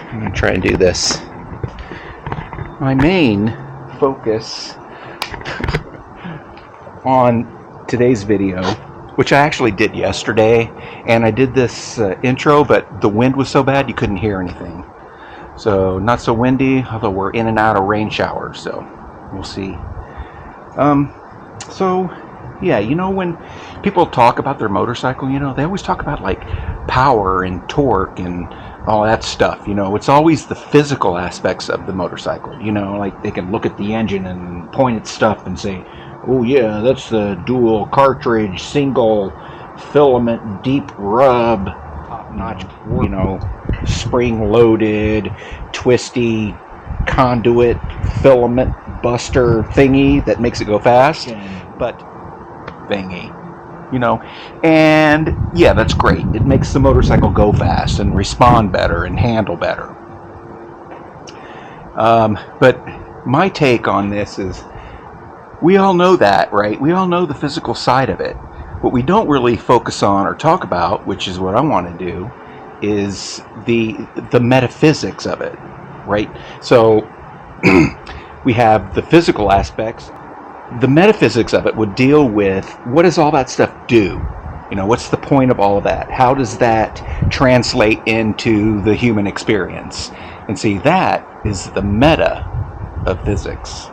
I'm going to try and do this. My main focus on today's video, which I actually did yesterday, and I did this intro, but the wind was so bad you couldn't hear anything. So not so windy, although we're in and out of rain showers, so we'll see. So yeah, you know, when people talk about their motorcycle, you know, they always talk about like power and torque and all that stuff. You know, it's always the physical aspects of the motorcycle. You know, like they can look at the engine and point at stuff and say, oh yeah, that's the dual cartridge, single filament, deep rub, top-notch, you know, spring-loaded, twisty conduit filament buster thingy that makes it go fast. But thingy, you know, and yeah, that's great. It makes the motorcycle go fast and respond better and handle better. But my take on this is, we all know that, right? We all know the physical side of it. What we don't really focus on or talk about, which is what I want to do, is the metaphysics of it, right? So we have the physical aspects. The metaphysics of it would deal with, what does all that stuff do? You know, what's the point of all of that? How does that translate into the human experience? And see, that is the meta of physics.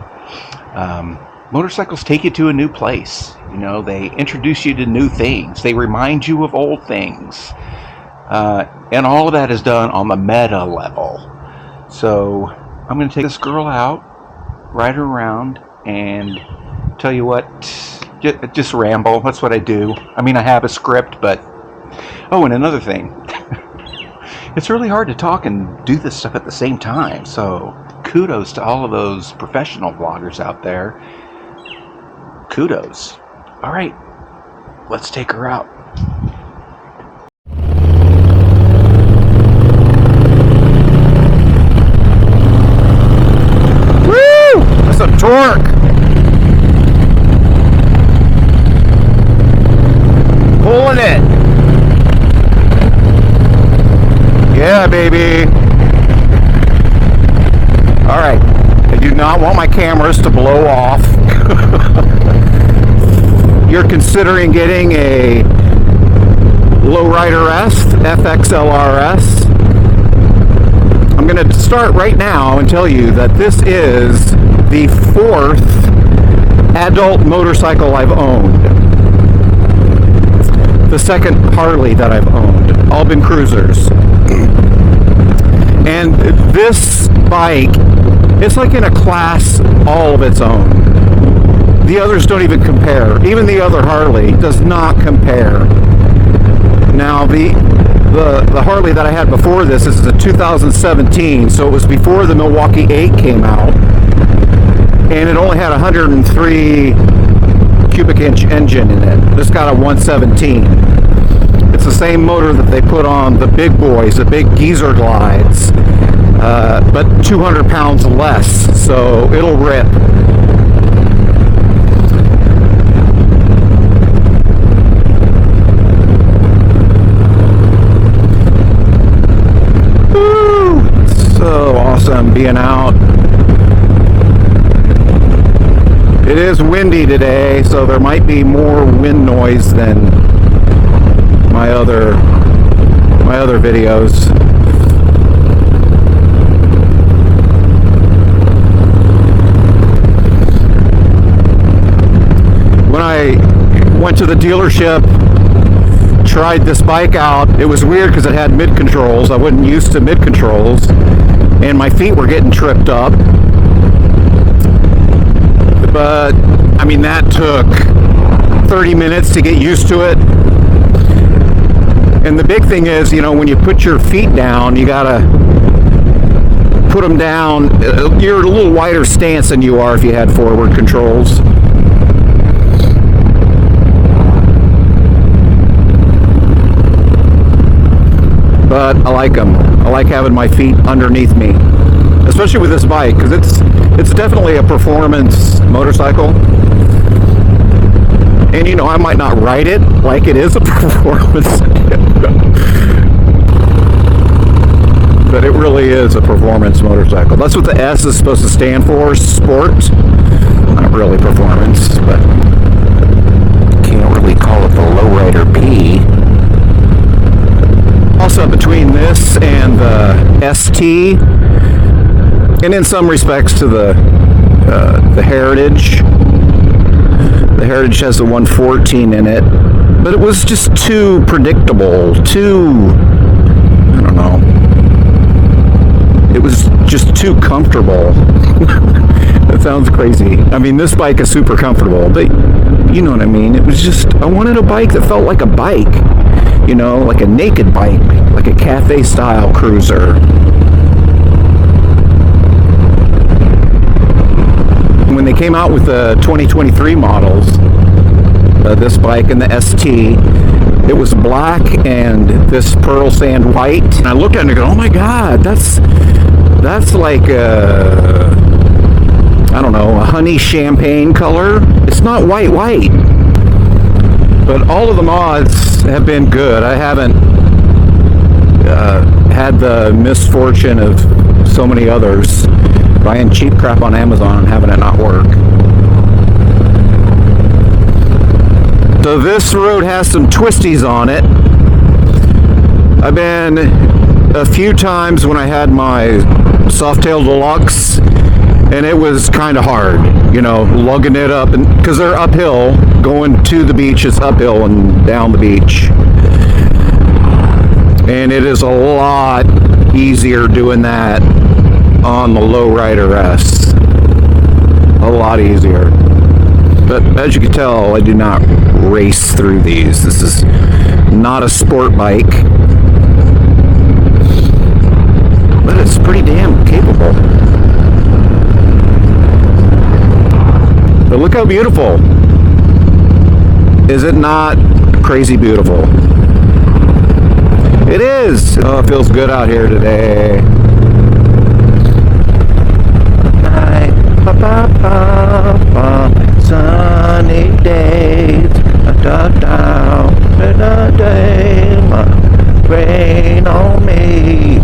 Motorcycles take you to a new place. You know, they introduce you to new things. They remind you of old things. And all of that is done on the meta level. So I'm going to take this girl out, ride her around, and tell you what, just ramble. That's what I do. I mean, I have a script, but... Oh, and another thing. It's really hard to talk and do this stuff at the same time. So kudos to all of those professional vloggers out there. Kudos. All right, let's take her out. Woo! That's some torque. Pulling it. Yeah, baby. All right. I do not want my cameras to blow off. You're considering getting a Lowrider S, FXLRS. I'm going to start right now and tell you that this is the 4th adult motorcycle I've owned. The 2nd Harley that I've owned, all been cruisers. And this bike, it's like in a class all of its own. The others don't even compare. Even the other Harley does not compare. Now the Harley that I had before this is a 2017, so it was before the Milwaukee 8 came out, and it only had 103 cubic inch engine in it. This got a 117. It's the same motor that they put on the big boys, the big geezer glides, but 200 pounds less, so it'll rip. Woo! So awesome being out. It is windy today, so there might be more wind noise than my other videos. When I went to the dealership, tried this bike out, it was weird because it had mid controls. I wasn't used to mid controls, and my feet were getting tripped up. But I mean, that took 30 minutes to get used to it. And the big thing is, you know, when you put your feet down, you gotta put them down. You're a little wider stance than you are if you had forward controls. But I like them. I like having my feet underneath me, especially with this bike, because it's definitely a performance motorcycle. And you know, I might not ride it like it is a performance. but it really is a performance motorcycle. That's what the S is supposed to stand for, sport. Not really performance, but can't really call it the Lowrider P. Also between this and the ST, and in some respects to the Heritage. The Heritage has the 114 in it, but it was just too predictable, I don't know. It was just too comfortable. That sounds crazy. I mean, this bike is super comfortable, but you know what I mean. It was just, I wanted a bike that felt like a bike, you know, like a naked bike, like a cafe style cruiser. When they came out with the 2023 models, this bike and the ST, it was black and this pearl sand white. And I looked at it and I go, oh my God, that's like I don't know, a honey champagne color. It's not white. But all of the mods have been good. I haven't had the misfortune of so many others buying cheap crap on Amazon and having it not work. So this road has some twisties on it. I've been a few times when I had my Softail Deluxe, and it was kind of hard, you know, lugging it up, and because they're uphill, going to the beach is uphill and down the beach. And it is a lot easier doing that on the Lowrider S. A lot easier. But as you can tell, I do not race through these. This is not a sport bike, but it's pretty damn capable. But look how beautiful. Is it not crazy beautiful? It is. Oh, it feels good out here today. Sunny days, down, rain on me,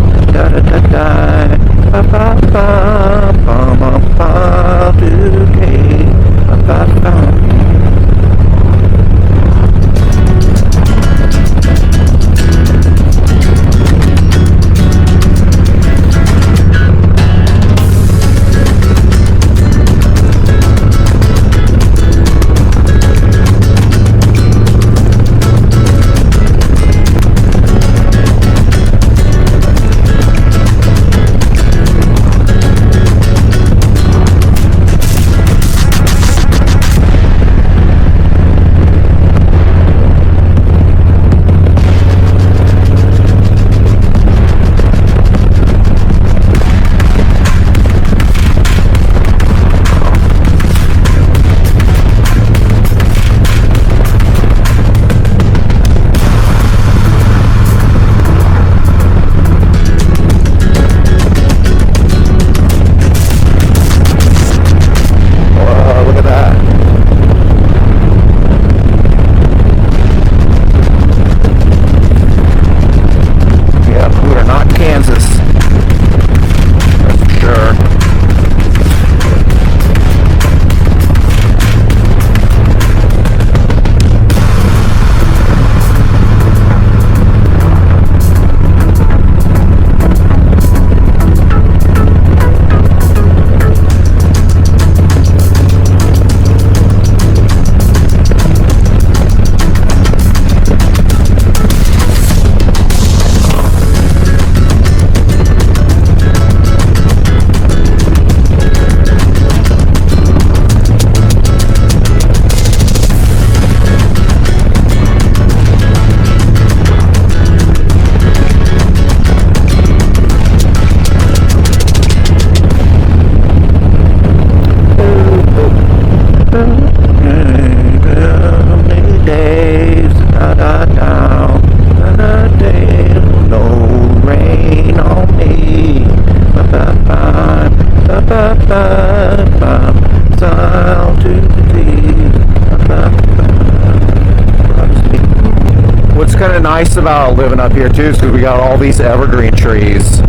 What's kind of nice about living up here too is because we got all these evergreen trees.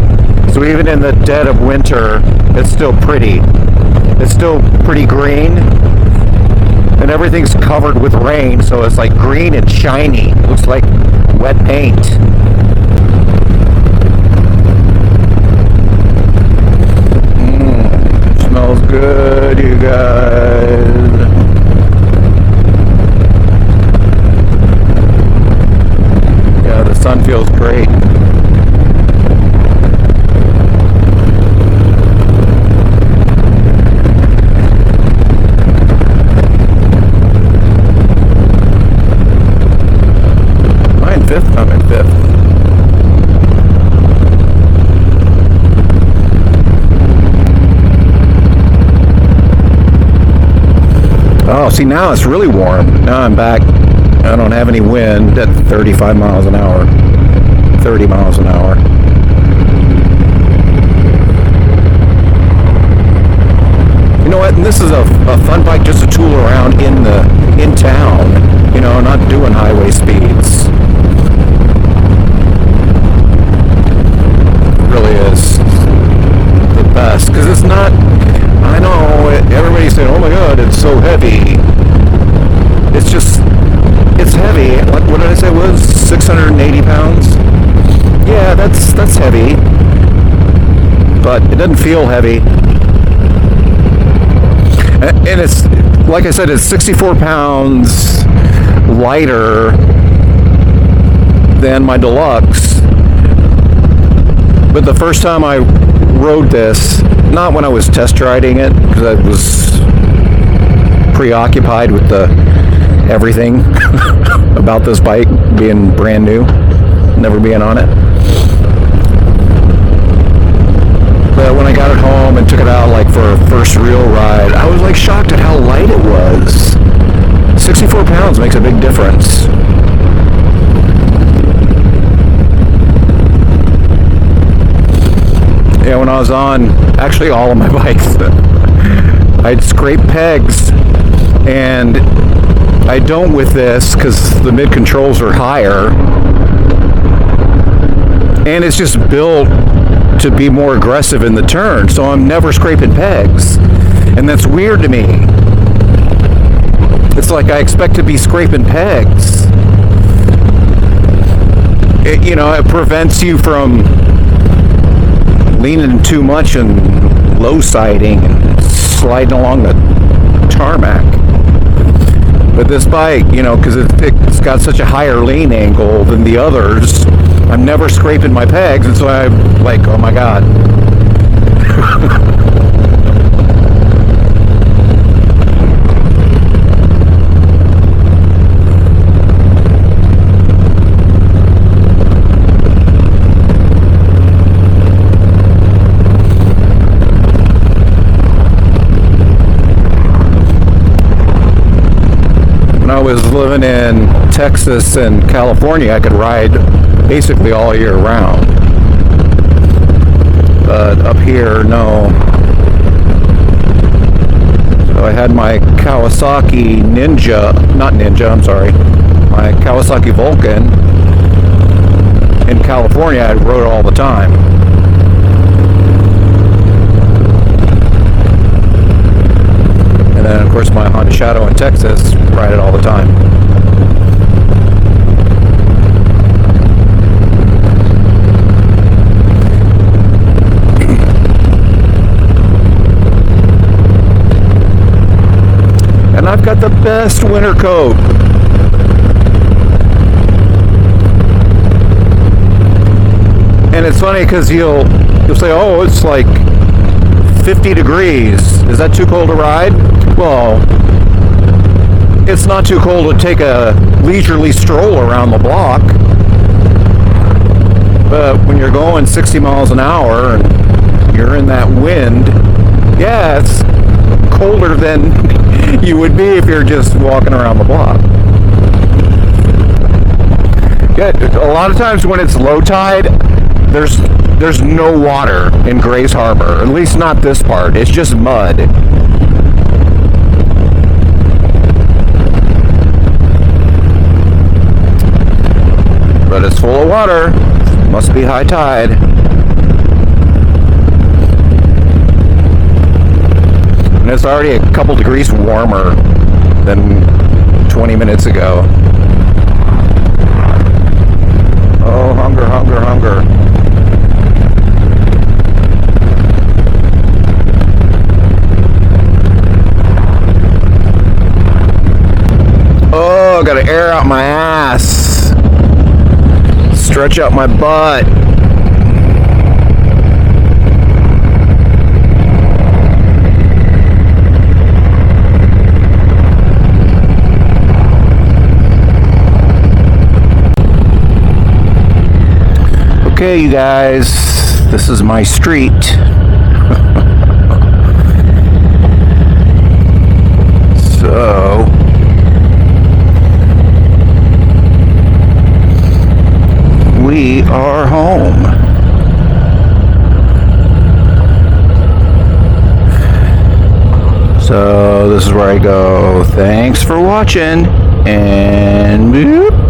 So even in the dead of winter, it's still pretty. It's still pretty green. And everything's covered with rain, so it's like green and shiny. It looks like wet paint. Smells good, you guys. Yeah, the sun feels great. I'm in fifth. Oh, see, now it's really warm. Now I'm back. I don't have any wind at 35 miles an hour. 30 miles an hour. You know what? And this is a fun bike just to tool around in town. You know, not doing highway speeds. Really is the best, because it's not, I know everybody's saying, oh my god, it's so heavy. It's just, it's heavy. What did I say it was? 680 pounds? Yeah, that's heavy, but it doesn't feel heavy. And it's, like I said, it's 64 pounds lighter than my Deluxe. But the first time I rode this, not when I was test riding it, because I was preoccupied with everything about this bike being brand new, never being on it. But when I got it home and took it out like for a first real ride, I was like shocked at how light it was. 64 pounds makes a big difference. Yeah, when I was on, actually all of my bikes, I'd scrape pegs, and I don't with this because the mid controls are higher, and it's just built to be more aggressive in the turn, so I'm never scraping pegs, and that's weird to me. It's like I expect to be scraping pegs. It prevents you from leaning too much and low siding and sliding along the tarmac. But this bike, because it's got such a higher lean angle than the others, I'm never scraping my pegs, and so I'm like, oh my god. When I was living in Texas and California, I could ride basically all year round. But up here, no. So I had my Kawasaki my Kawasaki Vulcan. In California, I rode it all the time. And then, of course, my Honda Shadow in Texas, ride it all the time. And I've got the best winter coat. And it's funny because you'll say, oh, it's like 50 degrees. Is that too cold to ride? Well, it's not too cold to take a leisurely stroll around the block. But when you're going 60 miles an hour and you're in that wind, yeah, it's colder than you would be if you're just walking around the block. Yeah, a lot of times when it's low tide, there's no water in Grays Harbor, at least not this part. It's just mud. But it's full of water. Must be high tide. And it's already a couple degrees warmer than 20 minutes ago. Oh, hunger, hunger, hunger. Oh, I gotta air out my ass. Stretch out my butt. Okay, you guys, this is my street. So, we are home. So, this is where I go. Thanks for watching, and boop.